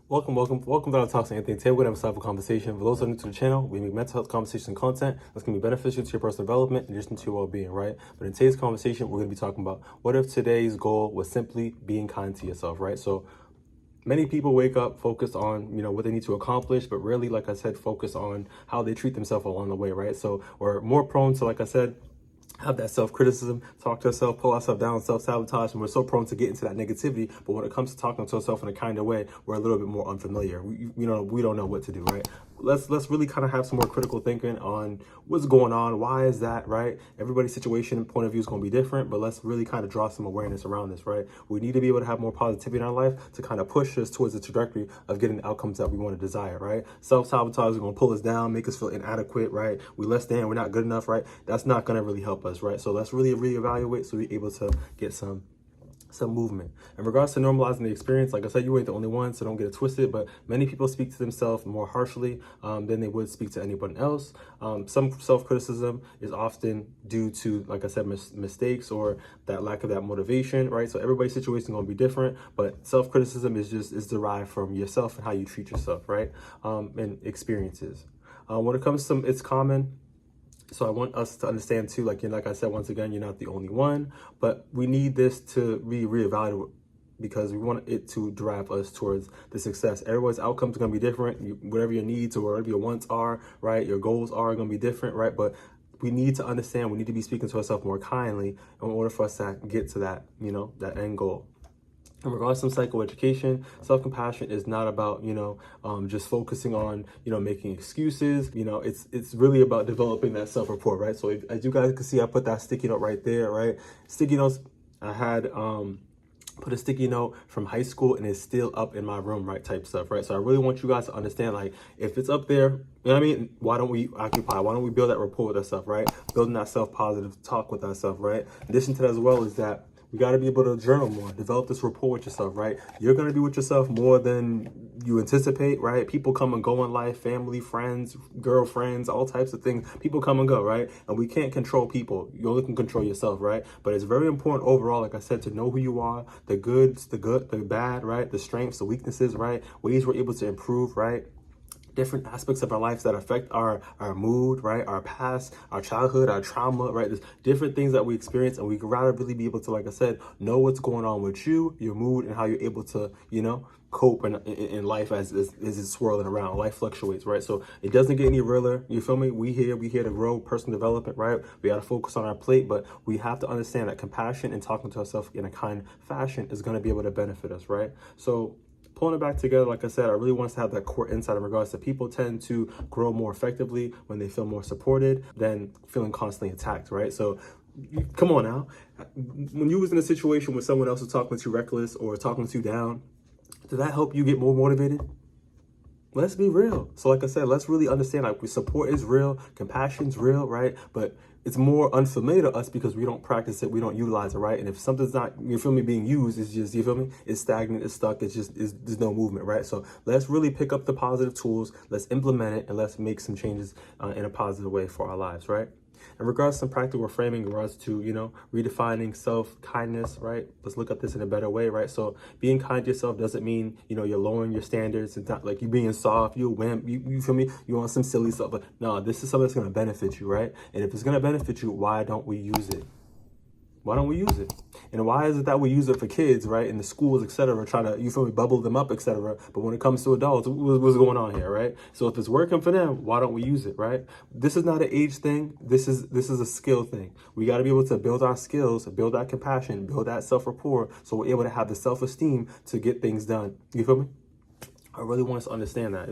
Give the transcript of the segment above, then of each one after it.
Welcome to our Talks and Anything. Today we're going to have a conversation. For those who are new to the channel, we make mental health conversation and content that's going to be beneficial to your personal development in addition to your well-being, right? But in today's conversation, we're going to be talking about what if today's goal was simply being kind to yourself, right? So many people wake up focused on, what they need to accomplish, but really, like I said, focus on how they treat themselves along the way, right? So we're more prone to, like I said, have that self-criticism, talk to ourselves, pull ourselves down, self-sabotage, and we're so prone to get into that negativity. But when it comes to talking to ourselves in a kind of way, we're a little bit more unfamiliar. We don't know what to do, right? Let's really kind of have some more critical thinking on what's going on, why is that, right? Everybody's situation and point of view is going to be different, but let's really kind of draw some awareness around this, right? We need to be able to have more positivity in our life to kind of push us towards the trajectory of getting the outcomes that we want to desire, right? Self-sabotage is going to pull us down, make us feel inadequate, right? We're less than, we're not good enough, right? That's not going to really help us, right? So let's really reevaluate so we're able to get some movement. In regards to normalizing the experience, like I said, you ain't the only one, so don't get it twisted, but many people speak to themselves more harshly than they would speak to anyone else. Some self-criticism is often due to, like I said, mistakes or that lack of that motivation, right? So everybody's situation is going to be different, but self-criticism is derived from yourself and how you treat yourself, right? And experiences. When it comes to, it's common. So I want us to understand too, like I said, once again, you're not the only one, but we need this to be reevaluated because we want it to drive us towards the success. Everyone's outcomes are going to be different. Whatever your needs or whatever your wants are, right? Your goals are going to be different, right? But we need to understand, we need to be speaking to ourselves more kindly in order for us to get to that, that end goal. In regards to psychoeducation, self-compassion is not about, just focusing on, making excuses. It's really about developing that self-rapport, right? So as you guys can see, I put that sticky note right there, right? Sticky notes, I had put a sticky note from high school and it's still up in my room, right? Type stuff, right? So I really want you guys to understand, like, if it's up there, you know what I mean? Why don't we occupy? Why don't we build that rapport with ourselves, right? Building that self-positive talk with ourselves, right? In addition to that as well is that we got to be able to journal more, develop this rapport with yourself, right? You're going to be with yourself more than you anticipate, right? People come and go in life, family, friends, girlfriends, all types of things. People come and go, right? And we can't control people. You only can control yourself, right? But it's very important overall, like I said, to know who you are, the goods, the good, the bad, right? The strengths, the weaknesses, right? Ways we're able to improve, right? Different aspects of our lives that affect our mood, right? Our past, our childhood, our trauma, right? There's different things that we experience, and we could rather really be able to, like I said, know what's going on with you, your mood, and how you're able to, cope in life as it's swirling around. Life fluctuates, right? So it doesn't get any realer. You feel me? We here to grow personal development, right? We got to focus on our plate, but we have to understand that compassion and talking to ourselves in a kind fashion is going to be able to benefit us, right? So pulling it back together, like I said, I really want us to have that core insight in regards to people tend to grow more effectively when they feel more supported than feeling constantly attacked, right? So come on now. When you was in a situation where someone else was talking to you reckless or talking to you down, did that help you get more motivated? Let's be real. So like I said, let's really understand, like, support is real, compassion's real, right? But it's more unfamiliar to us because we don't practice it, we don't utilize it, right? And if something's not, you feel me, being used, it's just, you feel me, it's stagnant, it's stuck, there's no movement, right? So let's really pick up the positive tools, let's implement it, and let's make some changes in a positive way for our lives, right? In regards to some practical framing, in regards to, redefining self-kindness, right? Let's look at this in a better way, right? So being kind to yourself doesn't mean, you're lowering your standards. It's not like you being soft, you a wimp, you feel me? You want some silly stuff, but no, this is something that's going to benefit you, right? And if it's going to benefit you, why don't we use it? Why don't we use it? And why is it that we use it for kids, right? In the schools, etc., trying to, you feel me, bubble them up, etc. But when it comes to adults, what's going on here, right? So if it's working for them, why don't we use it, right? This is not an age thing. This is a skill thing. We got to be able to build our skills, build that compassion, build that self-rapport, so we're able to have the self-esteem to get things done. You feel me? I really want us to understand that.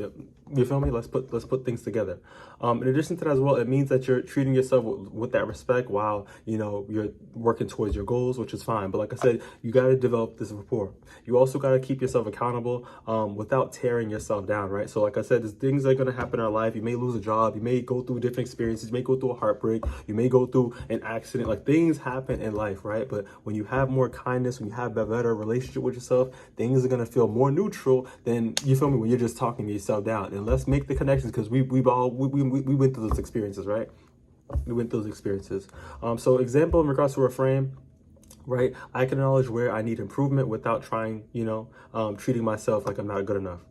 You feel me? Let's put things together. In addition to that as well, it means that you're treating yourself with that respect while, you're working towards your goals, which is fine. But like I said, you got to develop this rapport. You also got to keep yourself accountable without tearing yourself down, right? So like I said, there's things that are going to happen in our life. You may lose a job. You may go through different experiences. You may go through a heartbreak. You may go through an accident. Like, things happen in life, right? But when you have more kindness, when you have a better relationship with yourself, things are going to feel more neutral than, you feel me, when you're just talking yourself down. And let's make the connections, because we went through those experiences, right? We went through those experiences. So example in regards to reframe, right? I can acknowledge where I need improvement without trying, treating myself like I'm not good enough.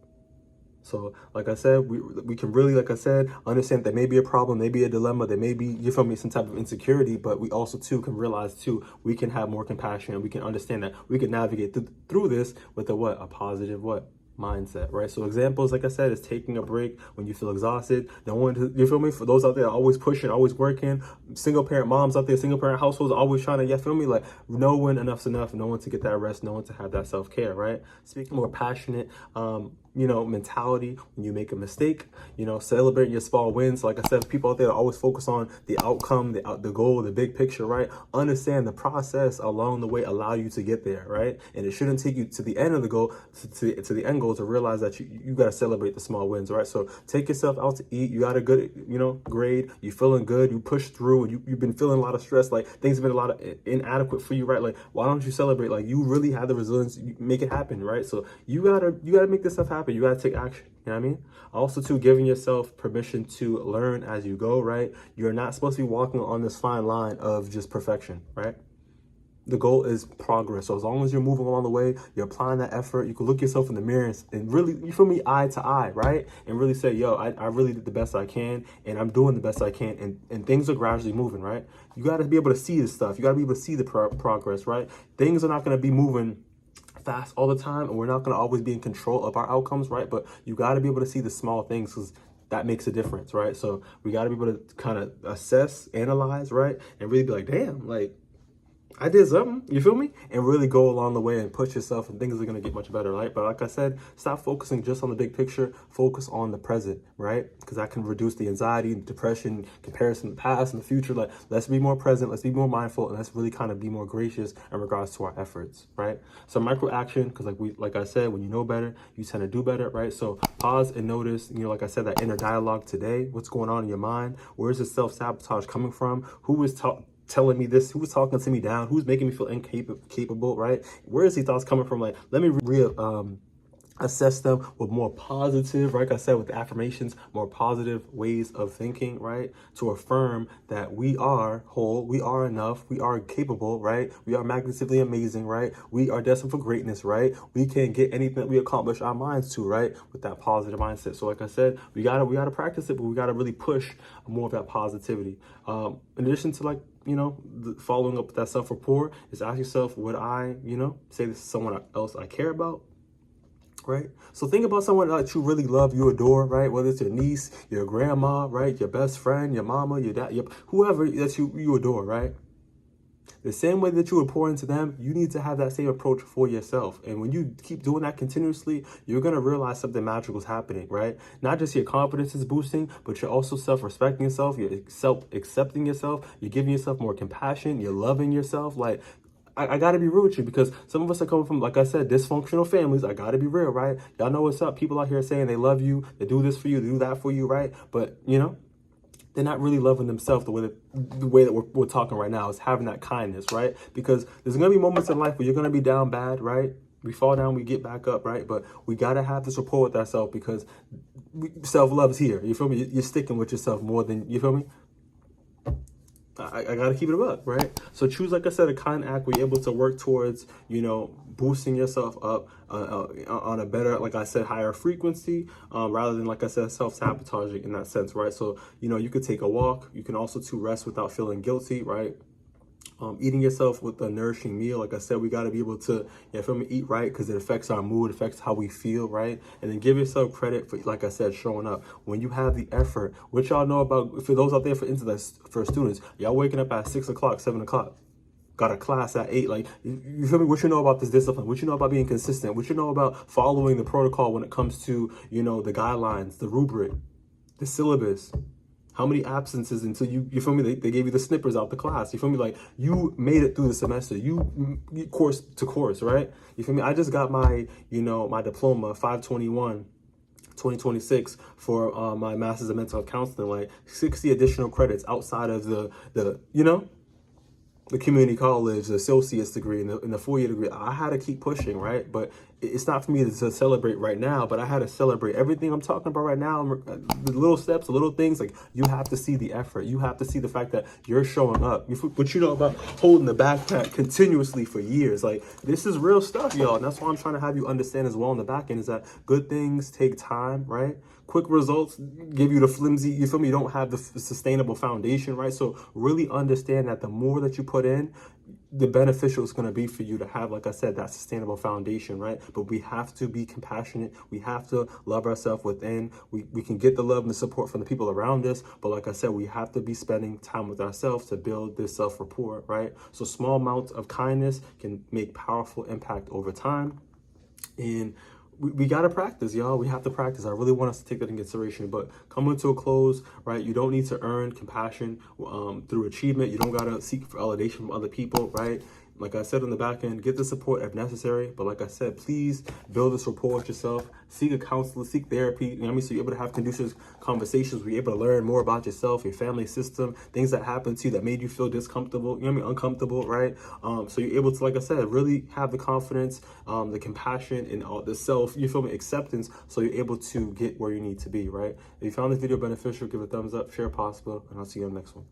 So, like I said, we can really, like I said, understand there may be a problem, maybe a dilemma, there may be, you feel me, some type of insecurity, but we also too can realize too, we can have more compassion and we can understand that we can navigate through this with a what? A positive what? Mindset, right? So examples, like I said, is taking a break when you feel exhausted. No one, you feel me? For those out there always pushing, always working, single parent moms out there, single parent households always trying to, you feel me? Like know when enough's enough, no one to get that rest, no one to have that self-care, right? Speaking more passionate, mentality when you make a mistake, celebrating your small wins. Like I said, people out there always focus on the outcome, the goal, the big picture, right? Understand the process along the way allow you to get there, right? And it shouldn't take you to the end of the goal, to the end goal, to realize that you got to celebrate the small wins, right? So take yourself out to eat. You got a good, grade. You feeling good. You push through, and you've been feeling a lot of stress. Like things have been a lot of inadequate for you, right? Like why don't you celebrate? Like you really have the resilience. You make it happen, right? So you gotta make this stuff happen. You gotta take action. You know what I mean? Also, too, giving yourself permission to learn as you go, right? You're not supposed to be walking on this fine line of just perfection, right? The goal is progress. So as long as you're moving along the way, you're applying that effort, you can look yourself in the mirror and really, you feel me, eye to eye, right? And really say, yo, I really did the best I can, and I'm doing the best I can, and things are gradually moving, right? You got to be able to see this stuff. You got to be able to see the progress, right? Things are not going to be moving fast all the time, and we're not going to always be in control of our outcomes, right? But you got to be able to see the small things, because that makes a difference, right? So we got to be able to kind of assess, analyze, right? And really be like, damn, like I did something, you feel me? And really go along the way and push yourself, and things are going to get much better, right? But like I said, stop focusing just on the big picture, focus on the present, right? Because that can reduce the anxiety, depression, comparison to the past and the future. Like, let's be more present, let's be more mindful, and let's really kind of be more gracious in regards to our efforts, right? So micro action, because like I said, when you know better, you tend to do better, right? So pause and notice, like I said, that inner dialogue today, what's going on in your mind? Where's the self-sabotage coming from? Who is telling me this? Who's talking to me down? Who's making me feel incapable, right? Where is these thoughts coming from? Like, let me assess them with more positive, like I said, with affirmations, more positive ways of thinking, right? To affirm that we are whole, we are enough, we are capable, right? We are magnificently amazing, right? We are destined for greatness, right? We can get anything that we accomplish our minds to, right? With that positive mindset. So like I said, we gotta practice it, but we gotta really push more of that positivity. In addition to following up with that self-rapport, is ask yourself, would I, say this to someone else I care about? Right? So think about someone that you really love, you adore, right? Whether it's your niece, your grandma, right? Your best friend, your mama, your dad, whoever that you adore, right? The same way that you would pour into them, you need to have that same approach for yourself. And when you keep doing that continuously, you're going to realize something magical is happening, right? Not just your confidence is boosting, but you're also self-respecting yourself, you're self-accepting yourself, you're giving yourself more compassion, you're loving yourself. Like, I got to be real with you, because some of us are coming from, like I said, dysfunctional families. I got to be real, right? Y'all know what's up. People out here saying they love you, they do this for you, they do that for you, right? But, they're not really loving themselves the way that we're talking right now, is having that kindness, right? Because there's going to be moments in life where you're going to be down bad, right? We fall down, we get back up, right? But we got to have this rapport with ourselves, because self-love is here. You feel me? You're sticking with yourself more than, you feel me? I got to keep it up, right? So choose, like I said, a kind act where you're able to work towards, boosting yourself up on a better, like I said, higher frequency, rather than, like I said, self-sabotaging in that sense, right? So, you could take a walk. You can also rest without feeling guilty, right? Eating yourself with a nourishing meal. Like I said, we got to be able to, eat right, because it affects our mood, affects how we feel, right? And then give yourself credit for, like I said, showing up. When you have the effort, which y'all know about, for those out there, for students, y'all waking up at 6 o'clock, 7 o'clock. Got a class at 8. Like, you feel me? What you know about this discipline? What you know about being consistent? What you know about following the protocol when it comes to, the guidelines, the rubric, the syllabus? How many absences until you feel me? They gave you the snippers out the class. You feel me? Like, you made it through the semester. You course to course, right? You feel me? I just got my, my diploma, 521. 2026 for my master's in mental health counseling, like 60 additional credits outside of the community college, the associate's degree, and the 4-year degree. I had to keep pushing, right? But it's not for me to celebrate right now, but I had to celebrate everything I'm talking about right now. The little steps, the little things, like you have to see the effort. You have to see the fact that you're showing up. What you know about holding the backpack continuously for years. Like, this is real stuff, y'all. And that's why I'm trying to have you understand as well on the back end, is that good things take time, right? Quick results give you the flimsy, you feel me? You don't have the sustainable foundation, right? So really understand that the more that you put in, the beneficial it's going to be for you to have, like I said, that sustainable foundation, right? But we have to be compassionate. We have to love ourselves within. We can get the love and the support from the people around us. But like I said, we have to be spending time with ourselves to build this self-rapport, right? So small amounts of kindness can make powerful impact over time. And we got to practice, y'all. We have to practice. I really want us to take that in consideration. But coming to a close, right? You don't need to earn compassion through achievement. You don't got to seek for validation from other people, right? Like I said on the back end, get the support if necessary. But like I said, please build this rapport with yourself. Seek a counselor, seek therapy. You know what I mean? So you're able to have conducive conversations. You're able to learn more about yourself, your family system, things that happened to you that made you feel discomfortable, you know what I mean? Uncomfortable, right? So you're able to, like I said, really have the confidence, the compassion, and all the self, you feel me, acceptance. So you're able to get where you need to be, right? If you found this video beneficial, give it a thumbs up, share possible, and I'll see you on the next one.